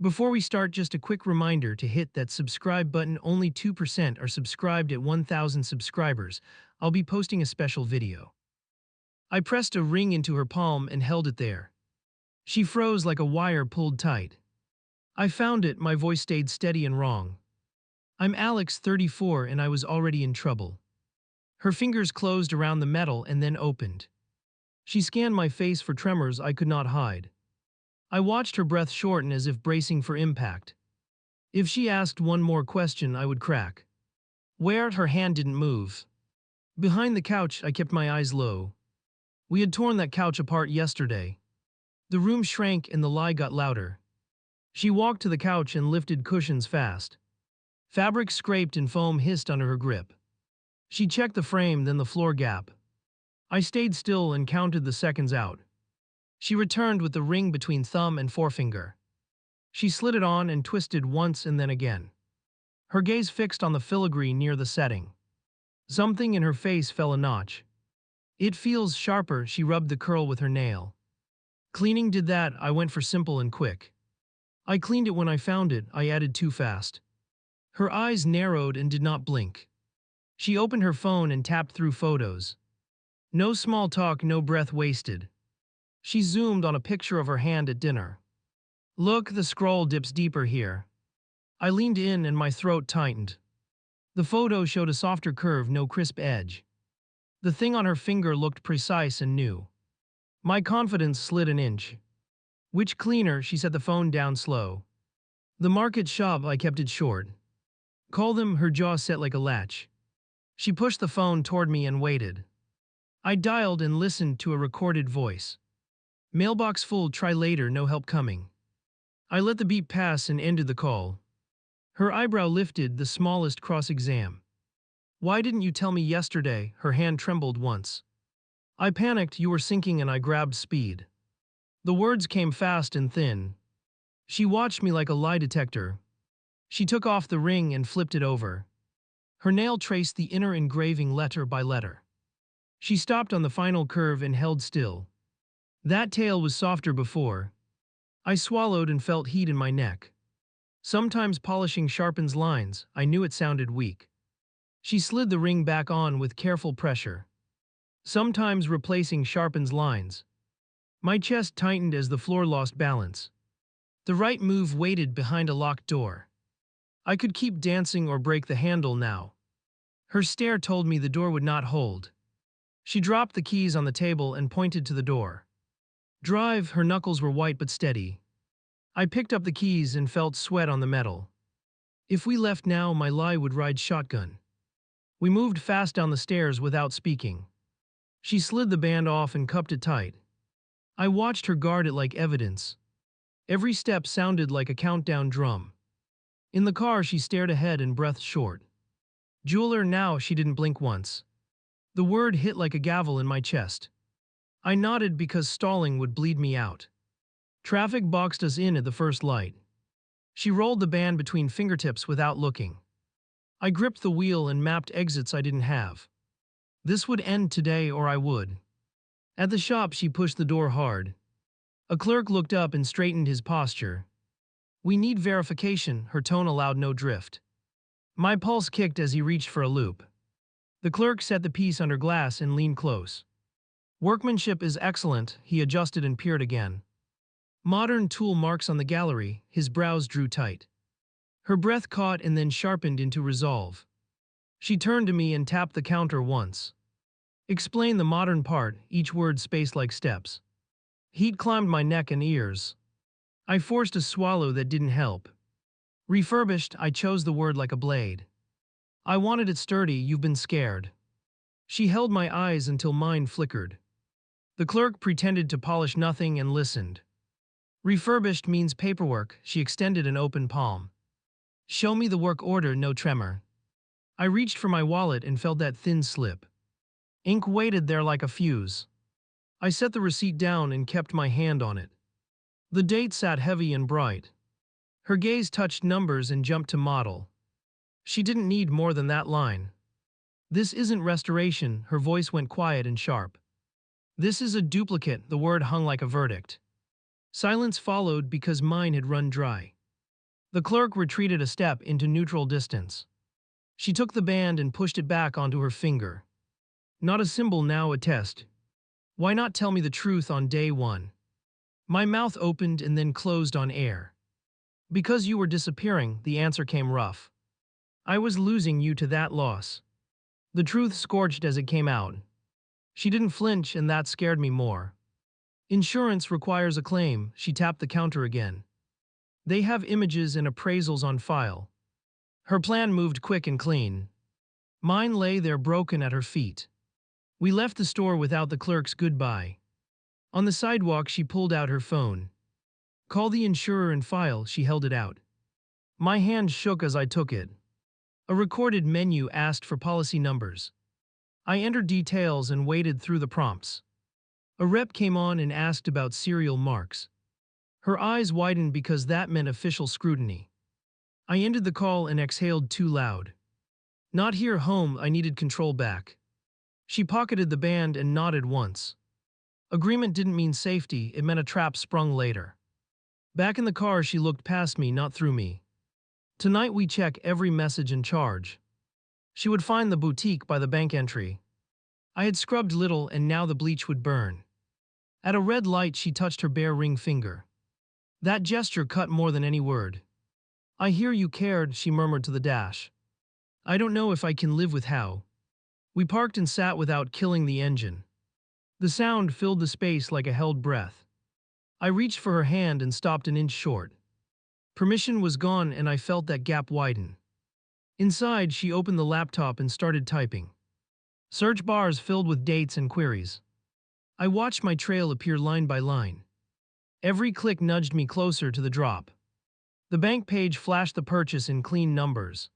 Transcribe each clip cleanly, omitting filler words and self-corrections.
Before we start, just a quick reminder to hit that subscribe button. Only 2% are subscribed at 1,000 subscribers. I'll be posting a special video. I pressed a ring into her palm and held it there. She froze like a wire pulled tight. I found it, my voice stayed steady and wrong. I'm Alex, 34, and I was already in trouble. Her fingers closed around the metal and then opened. She scanned my face for tremors I could not hide. I watched her breath shorten as if bracing for impact. If she asked one more question, I would crack. Where? Her hand didn't move. Behind the couch, I kept my eyes low. We had torn that couch apart yesterday. The room shrank and the lie got louder. She walked to the couch and lifted cushions fast. Fabric scraped and foam hissed under her grip. She checked the frame, then the floor gap. I stayed still and counted the seconds out. She returned with the ring between thumb and forefinger. She slid it on and twisted once and then again. Her gaze fixed on the filigree near the setting. Something in her face fell a notch. It feels sharper, she rubbed the curl with her nail. Cleaning did that, I went for simple and quick. I cleaned it when I found it, I added too fast. Her eyes narrowed and did not blink. She opened her phone and tapped through photos. No small talk, no breath wasted. She zoomed on a picture of her hand at dinner. Look, the scroll dips deeper here. I leaned in and my throat tightened. The photo showed a softer curve, no crisp edge. The thing on her finger looked precise and new. My confidence slid an inch. Which cleaner? She set the phone down slow. The Market Shop, I kept it short. Call them. Her jaw set like a latch. She pushed the phone toward me and waited. I dialed and listened to a recorded voice. Mailbox full, try later, no help coming. I let the beep pass and ended the call. Her eyebrow lifted, the smallest cross-exam. Why didn't you tell me yesterday? Her hand trembled once. I panicked, you were sinking, and I grabbed speed. The words came fast and thin. She watched me like a lie detector. She took off the ring and flipped it over. Her nail traced the inner engraving letter by letter. She stopped on the final curve and held still. That tail was softer before. I swallowed and felt heat in my neck. Sometimes polishing sharpens lines, I knew it sounded weak. She slid the ring back on with careful pressure. Sometimes replacing sharpens lines. My chest tightened as the floor lost balance. The right move waited behind a locked door. I could keep dancing or break the handle now. Her stare told me the door would not hold. She dropped the keys on the table and pointed to the door. Drive, her knuckles were white but steady. I picked up the keys and felt sweat on the metal. If we left now, my lie would ride shotgun. We moved fast down the stairs without speaking. She slid the band off and cupped it tight. I watched her guard it like evidence. Every step sounded like a countdown drum. In the car, she stared ahead and breathed short. Jeweler now, she didn't blink once. The word hit like a gavel in my chest. I nodded because stalling would bleed me out. Traffic boxed us in at the first light. She rolled the band between fingertips without looking. I gripped the wheel and mapped exits I didn't have. This would end today or I would. At the shop, she pushed the door hard. A clerk looked up and straightened his posture. We need verification, her tone allowed no drift. My pulse kicked as he reached for a loop. The clerk set the piece under glass and leaned close. Workmanship is excellent, he adjusted and peered again. Modern tool marks on the gallery, his brows drew tight. Her breath caught and then sharpened into resolve. She turned to me and tapped the counter once. Explain the modern part, each word spaced like steps. Heat climbed my neck and ears. I forced a swallow that didn't help. Refurbished, I chose the word like a blade. I wanted it sturdy, you've been scared. She held my eyes until mine flickered. The clerk pretended to polish nothing and listened. Refurbished means paperwork, she extended an open palm. Show me the work order, no tremor. I reached for my wallet and felt that thin slip. Ink waited there like a fuse. I set the receipt down and kept my hand on it. The date sat heavy and bright. Her gaze touched numbers and jumped to model. She didn't need more than that line. This isn't restoration, her voice went quiet and sharp. This is a duplicate, the word hung like a verdict. Silence followed because mine had run dry. The clerk retreated a step into neutral distance. She took the band and pushed it back onto her finger. Not a symbol, now a test. Why not tell me the truth on day one? My mouth opened and then closed on air. Because you were disappearing, the answer came rough. I was losing you to that loss. The truth scorched as it came out. She didn't flinch, and that scared me more. Insurance requires a claim. She tapped the counter again. They have images and appraisals on file. Her plan moved quick and clean. Mine lay there broken at her feet. We left the store without the clerk's goodbye. On the sidewalk, she pulled out her phone. Call the insurer and file. She held it out. My hand shook as I took it. A recorded menu asked for policy numbers. I entered details and waded through the prompts. A rep came on and asked about serial marks. Her eyes widened because that meant official scrutiny. I ended the call and exhaled too loud. Not here, home. I needed control back. She pocketed the band and nodded once. Agreement didn't mean safety, it meant a trap sprung later. Back in the car, she looked past me, not through me. Tonight we check every message and charge. She would find the boutique by the bank entry. I had scrubbed little, and now the bleach would burn. At a red light, she touched her bare ring finger. That gesture cut more than any word. I hear you cared, she murmured to the dash. I don't know if I can live with how. We parked and sat without killing the engine. The sound filled the space like a held breath. I reached for her hand and stopped an inch short. Permission was gone, and I felt that gap widen. Inside, she opened the laptop and started typing. Search bars filled with dates and queries. I watched my trail appear line by line. Every click nudged me closer to the drop. The bank page flashed the purchase in clean numbers.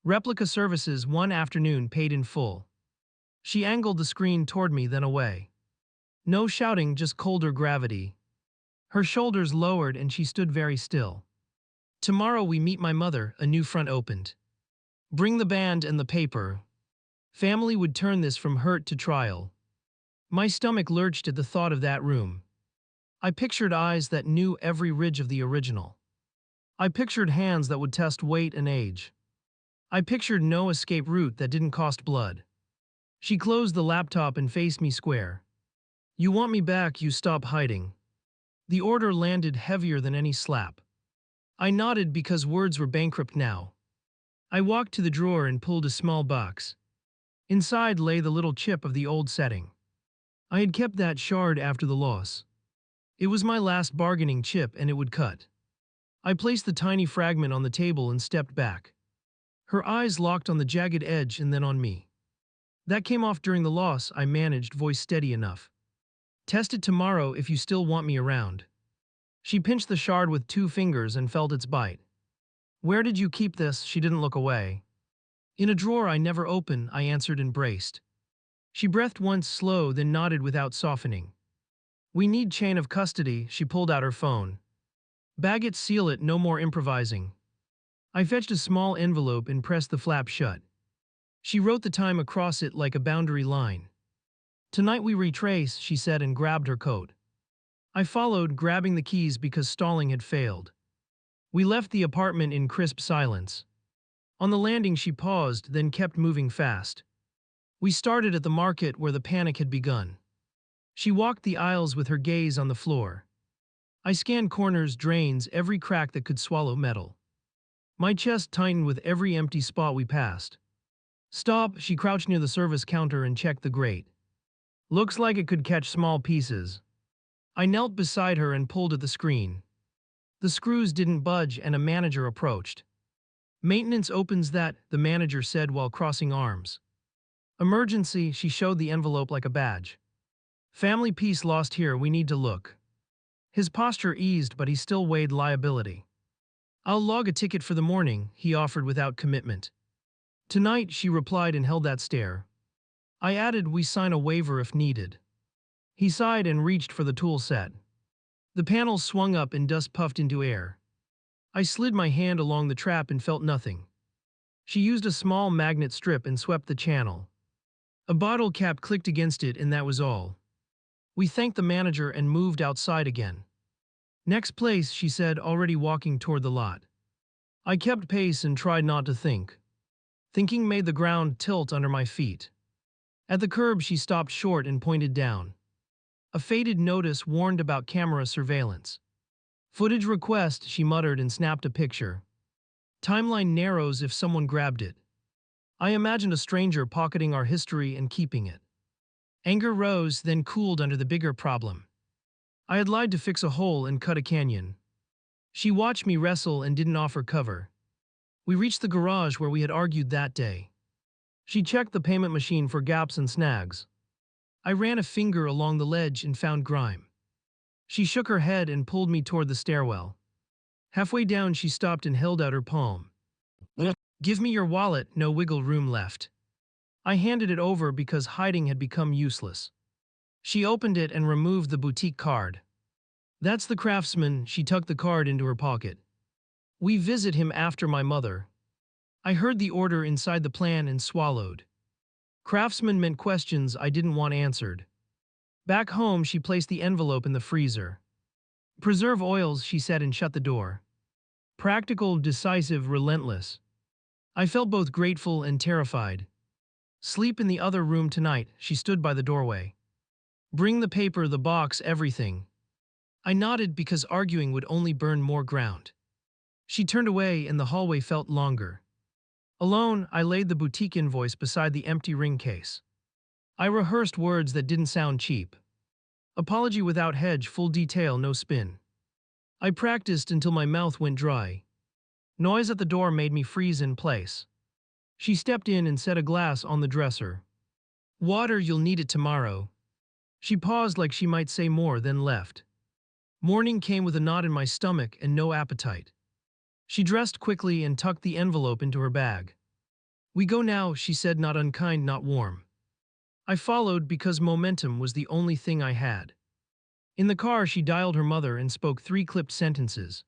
Replica services, one afternoon, paid in full. She angled the screen toward me, then away. No shouting, just colder gravity. Her shoulders lowered and she stood very still. Tomorrow we meet my mother, a new front opened. Bring the band and the paper. Family would turn this from hurt to trial. My stomach lurched at the thought of that room. I pictured eyes that knew every ridge of the original. I pictured hands that would test weight and age. I pictured no escape route that didn't cost blood. She closed the laptop and faced me square. You want me back, you stop hiding. The order landed heavier than any slap. I nodded because words were bankrupt now. I walked to the drawer and pulled a small box. Inside lay the little chip of the old setting. I had kept that shard after the loss. It was my last bargaining chip, and it would cut. I placed the tiny fragment on the table and stepped back. Her eyes locked on the jagged edge and then on me. That came off during the loss, I managed, voice steady enough. Test it tomorrow if you still want me around. She pinched the shard with 2 fingers and felt its bite. Where did you keep this? She didn't look away. In a drawer I never open, I answered and braced. She breathed once slow, then nodded without softening. We need chain of custody. She pulled out her phone. Bag it, seal it, no more improvising. I fetched a small envelope and pressed the flap shut. She wrote the time across it like a boundary line. Tonight we retrace, she said and grabbed her coat. I followed, grabbing the keys because stalling had failed. We left the apartment in crisp silence. On the landing she paused, then kept moving fast. We started at the market where the panic had begun. She walked the aisles with her gaze on the floor. I scanned corners, drains, every crack that could swallow metal. My chest tightened with every empty spot we passed. Stop, she crouched near the service counter and checked the grate. Looks like it could catch small pieces. I knelt beside her and pulled at the screen. The screws didn't budge and a manager approached. Maintenance opens that, the manager said while crossing arms. Emergency, she showed the envelope like a badge. Family piece lost here, we need to look. His posture eased, but he still weighed liability. I'll log a ticket for the morning, he offered without commitment. Tonight, she replied and held that stare. I added, we sign a waiver if needed. He sighed and reached for the tool set. The panels swung up and dust puffed into air. I slid my hand along the trap and felt nothing. She used a small magnet strip and swept the channel. A bottle cap clicked against it and that was all. We thanked the manager and moved outside again. Next place, she said, already walking toward the lot. I kept pace and tried not to think. Thinking made the ground tilt under my feet. At the curb, she stopped short and pointed down. A faded notice warned about camera surveillance. Footage request, she muttered and snapped a picture. Timeline narrows if someone grabbed it. I imagined a stranger pocketing our history and keeping it. Anger rose, then cooled under the bigger problem. I had lied to fix a hole and cut a canyon. She watched me wrestle and didn't offer cover. We reached the garage where we had argued that day. She checked the payment machine for gaps and snags. I ran a finger along the ledge and found grime. She shook her head and pulled me toward the stairwell. Halfway down, she stopped and held out her palm. Give me your wallet, no wiggle room left. I handed it over because hiding had become useless. She opened it and removed the boutique card. That's the craftsman, she tucked the card into her pocket. We visit him after my mother. I heard the order inside the plan and swallowed. Craftsman meant questions I didn't want answered. Back home, she placed the envelope in the freezer. Preserve oils, she said and shut the door. Practical, decisive, relentless. I felt both grateful and terrified. Sleep in the other room tonight, she stood by the doorway. Bring the paper, the box, everything. I nodded because arguing would only burn more ground. She turned away and the hallway felt longer. Alone, I laid the boutique invoice beside the empty ring case. I rehearsed words that didn't sound cheap. Apology without hedge, full detail, no spin. I practiced until my mouth went dry. Noise at the door made me freeze in place. She stepped in and set a glass on the dresser. Water, you'll need it tomorrow. She paused like she might say more, then left. Morning came with a knot in my stomach and no appetite. She dressed quickly and tucked the envelope into her bag. We go now, she said, not unkind, not warm. I followed because momentum was the only thing I had. In the car, she dialed her mother and spoke 3 clipped sentences.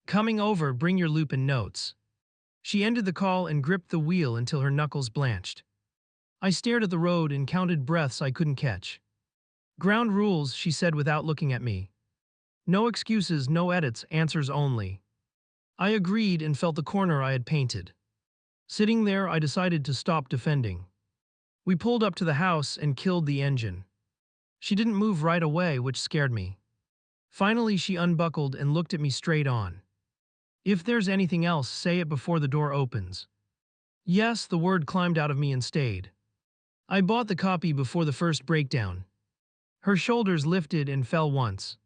Coming over, bring your loop and notes. She ended the call and gripped the wheel until her knuckles blanched. I stared at the road and counted breaths I couldn't catch. Ground rules, she said without looking at me. No excuses, no edits, answers only. I agreed and felt the corner I had painted. Sitting there, I decided to stop defending. We pulled up to the house and killed the engine. She didn't move right away, which scared me. Finally, she unbuckled and looked at me straight on. If there's anything else, say it before the door opens. Yes, the word climbed out of me and stayed. I bought the copy before the first breakdown. Her shoulders lifted and fell once.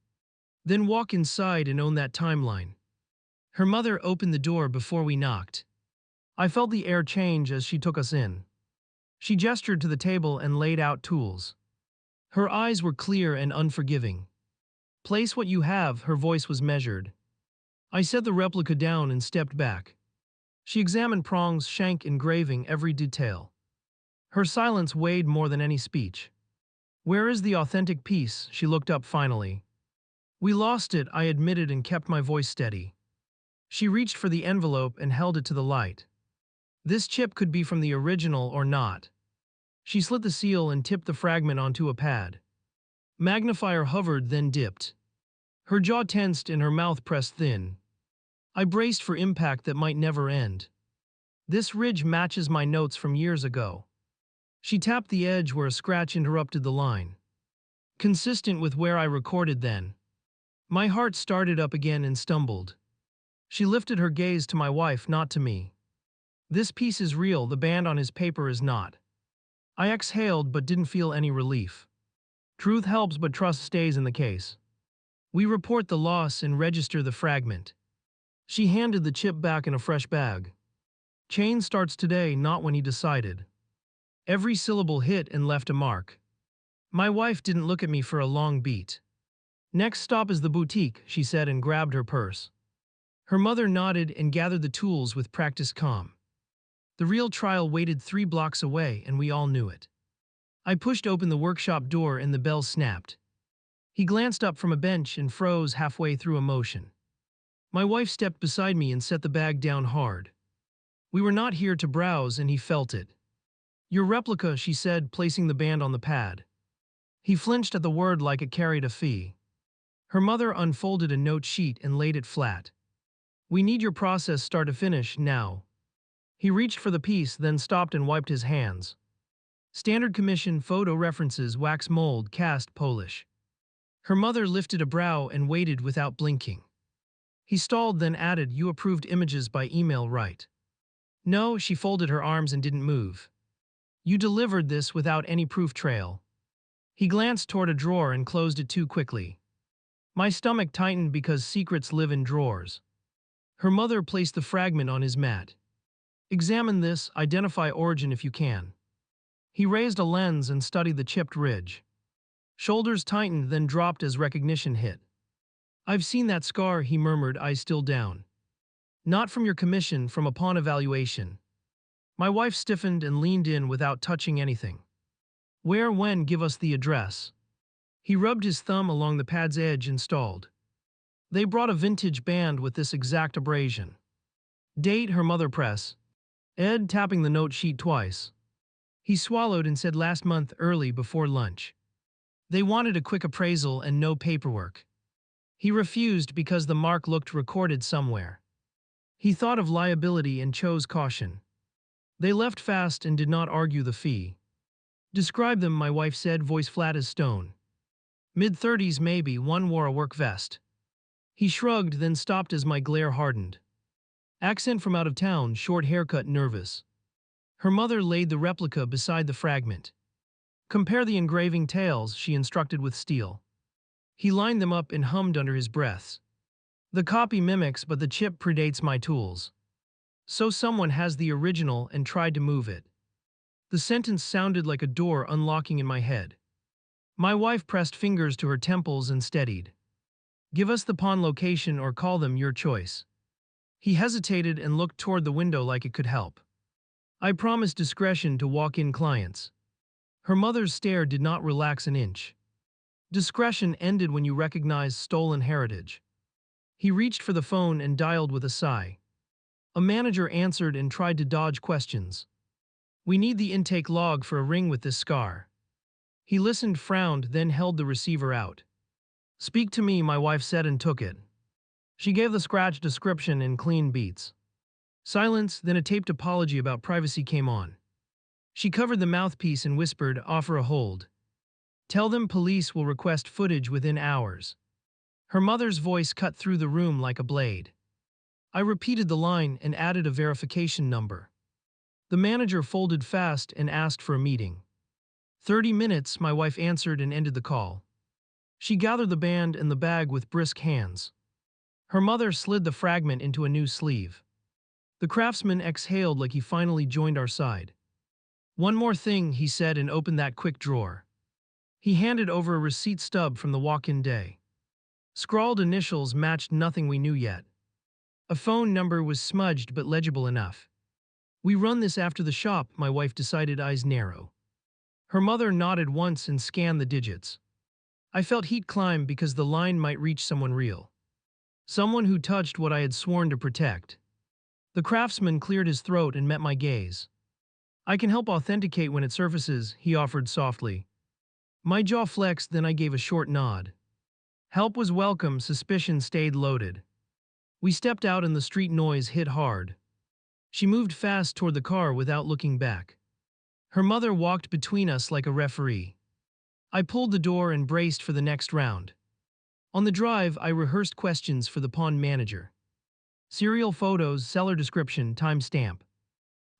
Then walk inside and own that timeline. Her mother opened the door before we knocked. I felt the air change as she took us in. She gestured to the table and laid out tools. Her eyes were clear and unforgiving. Place what you have, her voice was measured. I set the replica down and stepped back. She examined prongs, shank, engraving, every detail. Her silence weighed more than any speech. Where is the authentic piece? She looked up finally. We lost it, I admitted and kept my voice steady. She reached for the envelope and held it to the light. This chip could be from the original or not. She slit the seal and tipped the fragment onto a pad. Magnifier hovered, then dipped. Her jaw tensed and her mouth pressed thin. I braced for impact that might never end. This ridge matches my notes from years ago. She tapped the edge where a scratch interrupted the line. Consistent with where I recorded then. My heart started up again and stumbled. She lifted her gaze to my wife, not to me. This piece is real, the band on his paper is not. I exhaled but didn't feel any relief. Truth helps but trust stays in the case. We report the loss and register the fragment. She handed the chip back in a fresh bag. Chain starts today, not when he decided. Every syllable hit and left a mark. My wife didn't look at me for a long beat. Next stop is the boutique, she said and grabbed her purse. Her mother nodded and gathered the tools with practiced calm. The real trial waited 3 blocks away and we all knew it. I pushed open the workshop door and the bell snapped. He glanced up from a bench and froze halfway through emotion. My wife stepped beside me and set the bag down hard. We were not here to browse and he felt it. Your replica, she said, placing the band on the pad. He flinched at the word like it carried a fee. Her mother unfolded a note sheet and laid it flat. We need your process start to finish, now. He reached for the piece, then stopped and wiped his hands. Standard commission, photo references, wax mold, cast, Polish. Her mother lifted a brow and waited without blinking. He stalled, then added, you approved images by email, right? No, she folded her arms and didn't move. You delivered this without any proof trail. He glanced toward a drawer and closed it too quickly. My stomach tightened because secrets live in drawers. Her mother placed the fragment on his mat. Examine this, identify origin if you can. He raised a lens and studied the chipped ridge. Shoulders tightened, then dropped as recognition hit. I've seen that scar, he murmured, eyes still down. Not from your commission, from upon evaluation. My wife stiffened and leaned in without touching anything. Where, when, give us the address. He rubbed his thumb along the pad's edge and stalled. They brought a vintage band with this exact abrasion. Date, her mother press. Ed tapping the note sheet twice. He swallowed and said last month, early before lunch. They wanted a quick appraisal and no paperwork. He refused because the mark looked recorded somewhere. He thought of liability and chose caution. They left fast and did not argue the fee. Describe them, my wife said, voice flat as stone. Mid-30s maybe, one wore a work vest. He shrugged, then stopped as my glare hardened. Accent from out of town, short haircut, nervous. Her mother laid the replica beside the fragment. Compare the engraving tails, she instructed with steel. He lined them up and hummed under his breath. The copy mimics, but the chip predates my tools. So someone has the original and tried to move it. The sentence sounded like a door unlocking in my head. My wife pressed fingers to her temples and steadied. Give us the pawn location or call them, your choice. He hesitated and looked toward the window like it could help. I promised discretion to walk-in clients. Her mother's stare did not relax an inch. Discretion ended when you recognize stolen heritage. He reached for the phone and dialed with a sigh. A manager answered and tried to dodge questions. We need the intake log for a ring with this scar. He listened, frowned, then held the receiver out. Speak to me, my wife said and took it. She gave the scratch description in clean beats. Silence, then a taped apology about privacy came on. She covered the mouthpiece and whispered, offer a hold. Tell them police will request footage within hours. Her mother's voice cut through the room like a blade. I repeated the line and added a verification number. The manager folded fast and asked for a meeting. 30 minutes, my wife answered and ended the call. She gathered the band and the bag with brisk hands. Her mother slid the fragment into a new sleeve. The craftsman exhaled like he finally joined our side. One more thing, he said and opened that quick drawer. He handed over a receipt stub from the walk-in day. Scrawled initials matched nothing we knew yet. A phone number was smudged but legible enough. We run this after the shop, my wife decided, eyes narrow. Her mother nodded once and scanned the digits. I felt heat climb because the line might reach someone real. Someone who touched what I had sworn to protect. The craftsman cleared his throat and met my gaze. I can help authenticate when it surfaces, he offered softly. My jaw flexed, then I gave a short nod. Help was welcome, suspicion stayed loaded. We stepped out and the street noise hit hard. She moved fast toward the car without looking back. Her mother walked between us like a referee. I pulled the door and braced for the next round. On the drive, I rehearsed questions for the pawn manager. Serial photos, seller description, timestamp.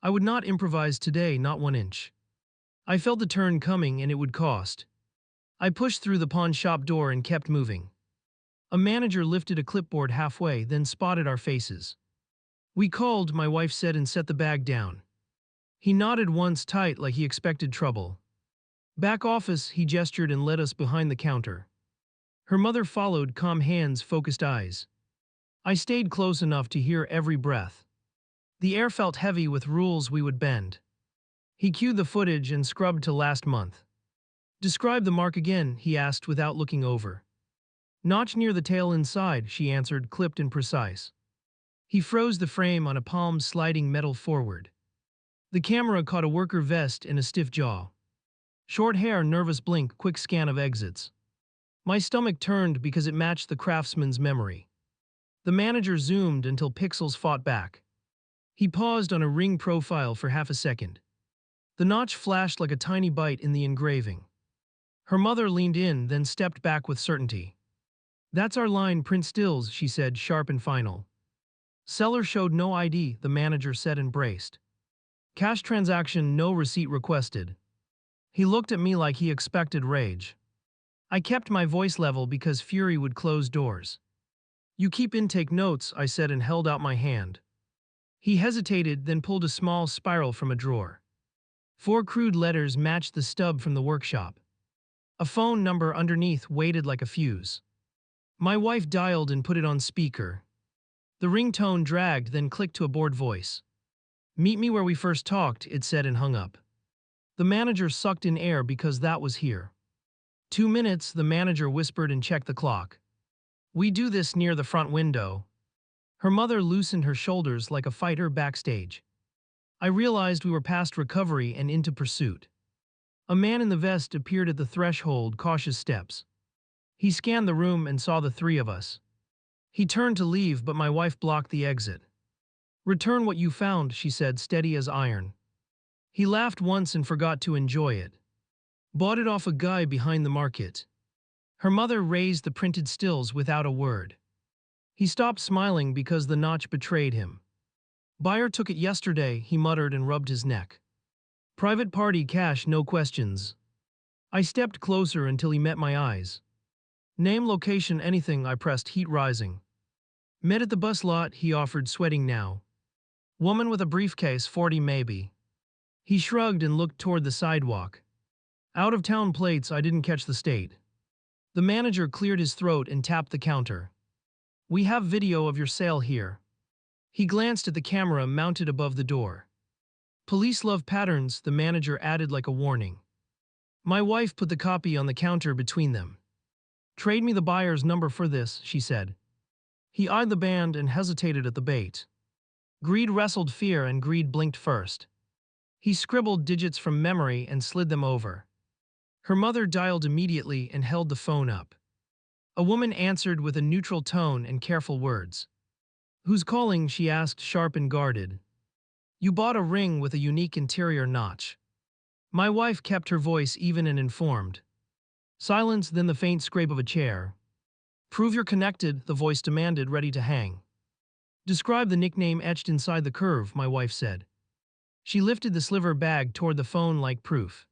I would not improvise today, not 1 inch. I felt the turn coming and it would cost. I pushed through the pawn shop door and kept moving. A manager lifted a clipboard halfway, then spotted our faces. We called, my wife said and set the bag down. He nodded once tight like he expected trouble. Back office, he gestured and led us behind the counter. Her mother followed, calm hands, focused eyes. I stayed close enough to hear every breath. The air felt heavy with rules we would bend. He cued the footage and scrubbed to last month. Describe the mark again, he asked without looking over. Notch near the tail inside, she answered, clipped and precise. He froze the frame on a palm, sliding metal forward. The camera caught a worker vest and a stiff jaw. Short hair, nervous blink, quick scan of exits. My stomach turned because it matched the craftsman's memory. The manager zoomed until pixels fought back. He paused on a ring profile for half a second. The notch flashed like a tiny bite in the engraving. Her mother leaned in, then stepped back with certainty. "That's our line, print stills," she said, sharp and final. "Seller showed no ID," the manager said and braced. "Cash transaction, no receipt requested." He looked at me like he expected rage. I kept my voice level because fury would close doors. "You keep intake notes," I said and held out my hand. He hesitated, then pulled a small spiral from a drawer. 4 crude letters matched the stub from the workshop. A phone number underneath waited like a fuse. My wife dialed and put it on speaker. The ringtone dragged, then clicked to a bored voice. "Meet me where we first talked," it said and hung up. The manager sucked in air because that was here. 2 minutes, the manager whispered and checked the clock. "We do this near the front window." Her mother loosened her shoulders like a fighter backstage. I realized we were past recovery and into pursuit. A man in the vest appeared at the threshold, cautious steps. He scanned the room and saw the 3 of us. He turned to leave, but my wife blocked the exit. "Return what you found," she said, steady as iron. He laughed once and forgot to enjoy it. "Bought it off a guy behind the market." Her mother raised the printed stills without a word. He stopped smiling because the notch betrayed him. "Buyer took it yesterday," he muttered and rubbed his neck. "Private party cash, no questions." I stepped closer until he met my eyes. "Name, location, anything," I pressed, heat rising. "Met at the bus lot," he offered, sweating now. "Woman with a briefcase, 40 maybe." He shrugged and looked toward the sidewalk. "Out-of-town plates, I didn't catch the state." The manager cleared his throat and tapped the counter. "We have video of your sale here." He glanced at the camera mounted above the door. "Police love patterns," the manager added like a warning. My wife put the copy on the counter between them. "Trade me the buyer's number for this," she said. He eyed the band and hesitated at the bait. Greed wrestled fear and greed blinked first. He scribbled digits from memory and slid them over. Her mother dialed immediately and held the phone up. A woman answered with a neutral tone and careful words. "Who's calling?" she asked, sharp and guarded. "You bought a ring with a unique interior notch." My wife kept her voice even and informed. Silence, then the faint scrape of a chair. "Prove you're connected," the voice demanded, ready to hang. "Describe the nickname etched inside the curve," my wife said. She lifted the sliver bag toward the phone like proof.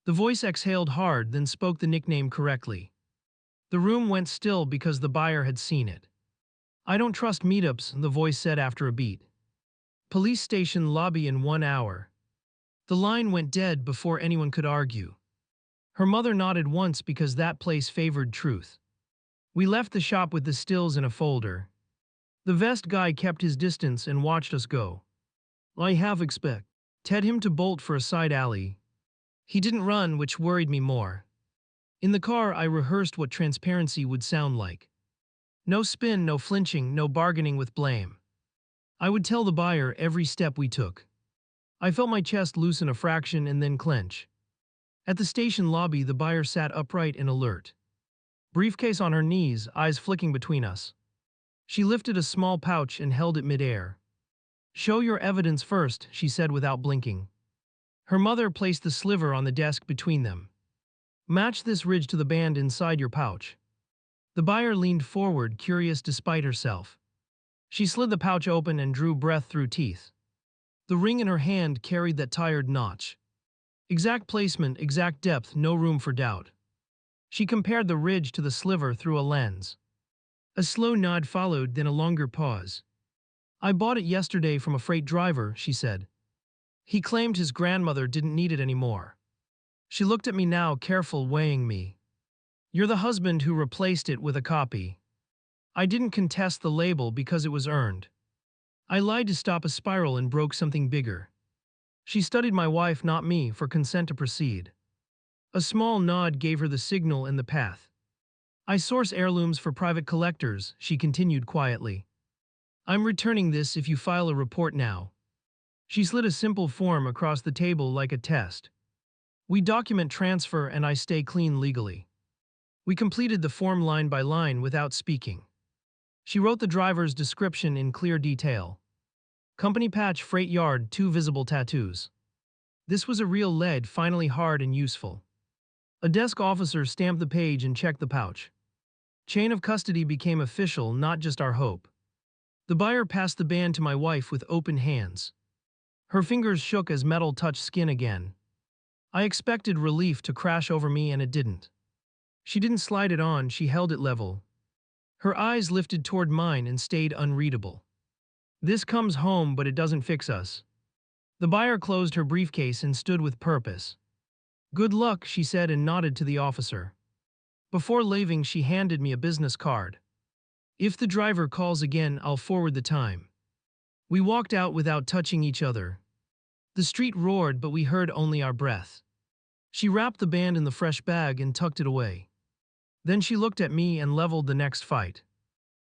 The voice exhaled hard, then spoke the nickname correctly. The room went still because the buyer had seen it. "I don't trust meetups," the voice said after a beat. "Police station lobby in 1 hour." The line went dead before anyone could argue. Her mother nodded once because that place favored truth. We left the shop with the stills in a folder. The vest guy kept his distance and watched us go. I half expected him to bolt for a side alley. He didn't run, which worried me more. In the car, I rehearsed what transparency would sound like. No spin, no flinching, no bargaining with blame. I would tell the buyer every step we took. I felt my chest loosen a fraction and then clench. At the station lobby, the buyer sat upright and alert. Briefcase on her knees, eyes flicking between us. She lifted a small pouch and held it midair. "Show your evidence first," she said without blinking. Her mother placed the sliver on the desk between them. "Match this ridge to the band inside your pouch." The buyer leaned forward, curious despite herself. She slid the pouch open and drew breath through teeth. The ring in her hand carried that tired notch. Exact placement, exact depth, no room for doubt. She compared the ridge to the sliver through a lens. A slow nod followed, then a longer pause. "I bought it yesterday from a freight driver," she said. "He claimed his grandmother didn't need it anymore." She looked at me now, careful, weighing me. "You're the husband who replaced it with a copy." I didn't contest the label because it was earned. I lied to stop a spiral and broke something bigger. She studied my wife, not me, for consent to proceed. A small nod gave her the signal and the path. "I source heirlooms for private collectors," she continued quietly. "I'm returning this if you file a report now." She slid a simple form across the table like a test. "We document transfer and I stay clean legally." We completed the form line by line without speaking. She wrote the driver's description in clear detail. Company patch, freight yard, 2 visible tattoos. This was a real lead, finally hard and useful. A desk officer stamped the page and checked the pouch. Chain of custody became official, not just our hope. The buyer passed the band to my wife with open hands. Her fingers shook as metal touched skin again. I expected relief to crash over me, and it didn't. She didn't slide it on, she held it level. Her eyes lifted toward mine and stayed unreadable. This comes home, but it doesn't fix us. The buyer closed her briefcase and stood with purpose. Good luck, she said and nodded to the officer. Before leaving, she handed me a business card. If the driver calls again, I'll forward the time. We walked out without touching each other. The street roared, but we heard only our breath. She wrapped the band in the fresh bag and tucked it away. Then she looked at me and leveled the next fight.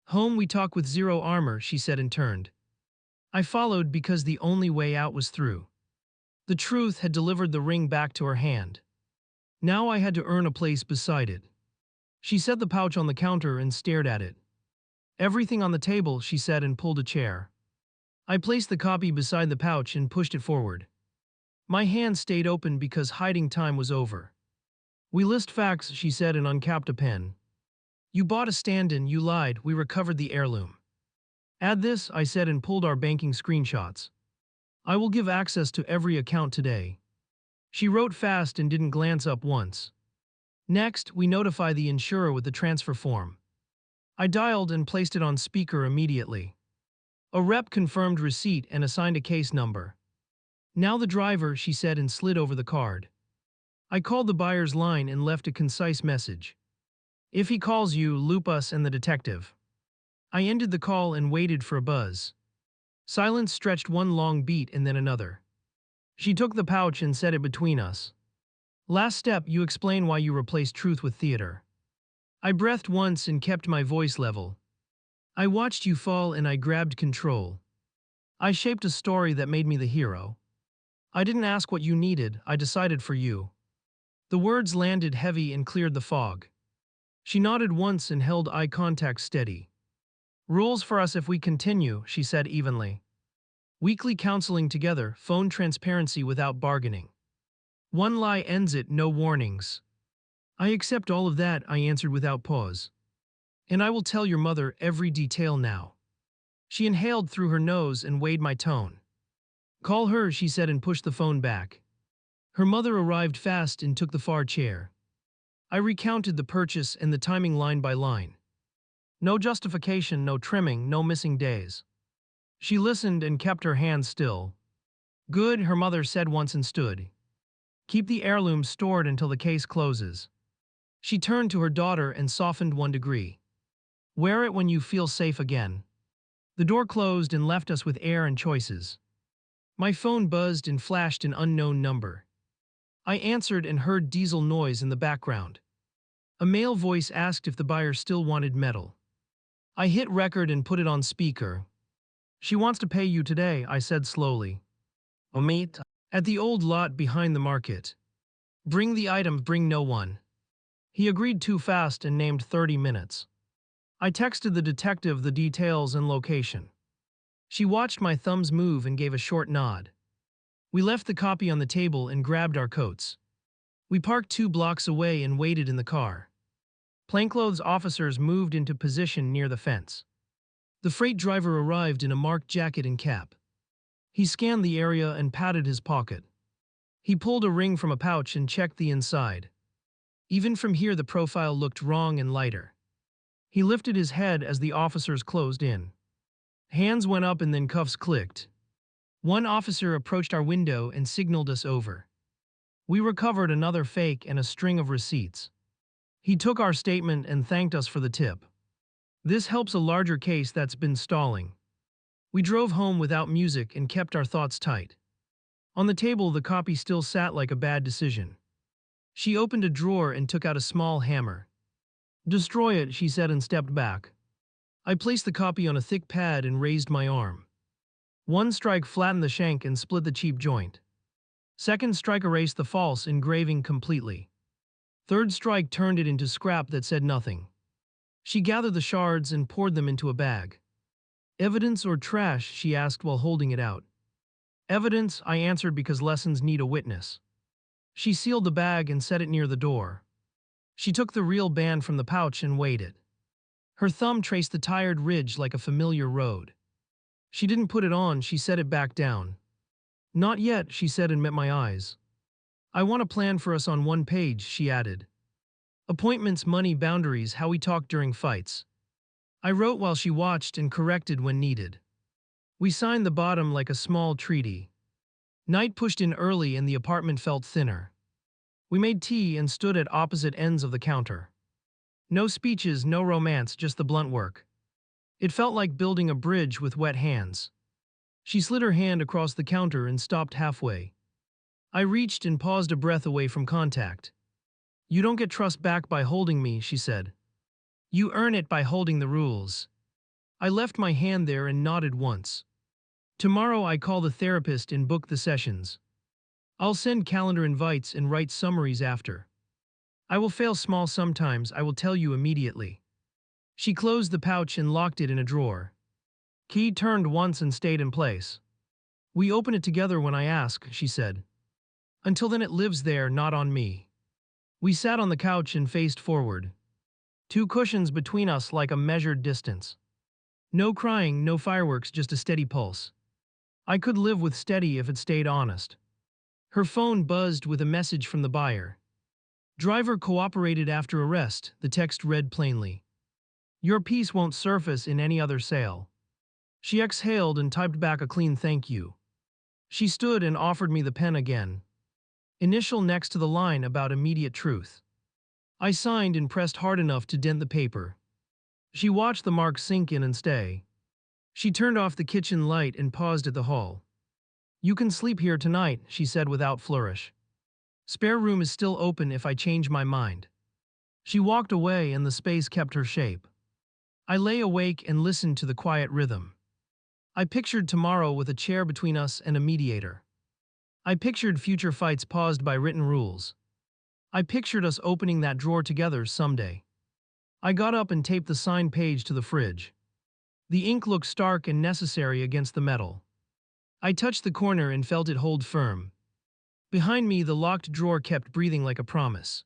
Home we talk with zero armor, she said and turned. I followed because the only way out was through. The truth had delivered the ring back to her hand. Now I had to earn a place beside it. She set the pouch on the counter and stared at it. Everything on the table, she said and pulled a chair. I placed the copy beside the pouch and pushed it forward. My hand stayed open because hiding time was over. We list facts, she said and uncapped a pen. You bought a stand-in, you lied, we recovered the heirloom. Add this, I said and pulled our banking screenshots. I will give access to every account today. She wrote fast and didn't glance up once. Next, we notify the insurer with the transfer form. I dialed and placed it on speaker immediately. A rep confirmed receipt and assigned a case number. Now the driver, she said and slid over the card. I called the buyer's line and left a concise message. If he calls you, loop us and the detective. I ended the call and waited for a buzz. Silence stretched one long beat and then another. She took the pouch and set it between us. Last step, you explain why you replaced truth with theater. I breathed once and kept my voice level. I watched you fall and I grabbed control. I shaped a story that made me the hero. I didn't ask what you needed, I decided for you. The words landed heavy and cleared the fog. She nodded once and held eye contact steady. Rules for us if we continue, she said evenly. Weekly counseling together, phone transparency without bargaining. One lie ends it, no warnings. I accept all of that, I answered without pause. And I will tell your mother every detail now. She inhaled through her nose and weighed my tone. Call her, she said and pushed the phone back. Her mother arrived fast and took the far chair. I recounted the purchase and the timing line by line. No justification, no trimming, no missing days. She listened and kept her hands still. Good, her mother said once and stood. Keep the heirloom stored until the case closes. She turned to her daughter and softened 1 degree. Wear it when you feel safe again. The door closed and left us with air and choices. My phone buzzed and flashed an unknown number. I answered and heard diesel noise in the background. A male voice asked if the buyer still wanted metal. I hit record and put it on speaker. She wants to pay you today, I said slowly. We'll meet at the old lot behind the market. Bring the item, bring no one. He agreed too fast and named 30 minutes. I texted the detective the details and location. She watched my thumbs move and gave a short nod. We left the copy on the table and grabbed our coats. We parked 2 blocks away and waited in the car. Plainclothes officers moved into position near the fence. The freight driver arrived in a marked jacket and cap. He scanned the area and patted his pocket. He pulled a ring from a pouch and checked the inside. Even from here the profile looked wrong and lighter. He lifted his head as the officers closed in. Hands went up and then cuffs clicked. One officer approached our window and signaled us over. We recovered another fake and a string of receipts. He took our statement and thanked us for the tip. This helps a larger case that's been stalling. We drove home without music and kept our thoughts tight. On the table, the copy still sat like a bad decision. She opened a drawer and took out a small hammer. Destroy it, she said and stepped back. I placed the copy on a thick pad and raised my arm. One strike flattened the shank and split the cheap joint. Second strike erased the false engraving completely. Third strike turned it into scrap that said nothing. She gathered the shards and poured them into a bag. Evidence or trash, she asked while holding it out. Evidence, I answered because lessons need a witness. She sealed the bag and set it near the door. She took the real band from the pouch and weighed it. Her thumb traced the tired ridge like a familiar road. She didn't put it on, she set it back down. Not yet, she said and met my eyes. I want a plan for us on one page, she added. Appointments, money, boundaries, how we talk during fights. I wrote while she watched and corrected when needed. We signed the bottom like a small treaty. Night pushed in early and the apartment felt thinner. We made tea and stood at opposite ends of the counter. No speeches, no romance, just the blunt work. It felt like building a bridge with wet hands. She slid her hand across the counter and stopped halfway. I reached and paused a breath away from contact. You don't get trust back by holding me, she said. You earn it by holding the rules. I left my hand there and nodded once. Tomorrow I call the therapist and book the sessions. I'll send calendar invites and write summaries after. I will fail small sometimes, I will tell you immediately. She closed the pouch and locked it in a drawer. Key turned once and stayed in place. We open it together when I ask, she said. Until then it lives there, not on me. We sat on the couch and faced forward. Two cushions between us like a measured distance. No crying, no fireworks, just a steady pulse. I could live with steady if it stayed honest. Her phone buzzed with a message from the buyer. Driver cooperated after arrest, the text read plainly. Your piece won't surface in any other sale. She exhaled and typed back a clean thank you. She stood and offered me the pen again. Initial next to the line about immediate truth. I signed and pressed hard enough to dent the paper. She watched the mark sink in and stay. She turned off the kitchen light and paused at the hall. You can sleep here tonight, she said without flourish. Spare room is still open if I change my mind. She walked away and the space kept her shape. I lay awake and listened to the quiet rhythm. I pictured tomorrow with a chair between us and a mediator. I pictured future fights paused by written rules. I pictured us opening that drawer together someday. I got up and taped the signed page to the fridge. The ink looked stark and necessary against the metal. I touched the corner and felt it hold firm. Behind me, the locked drawer kept breathing like a promise.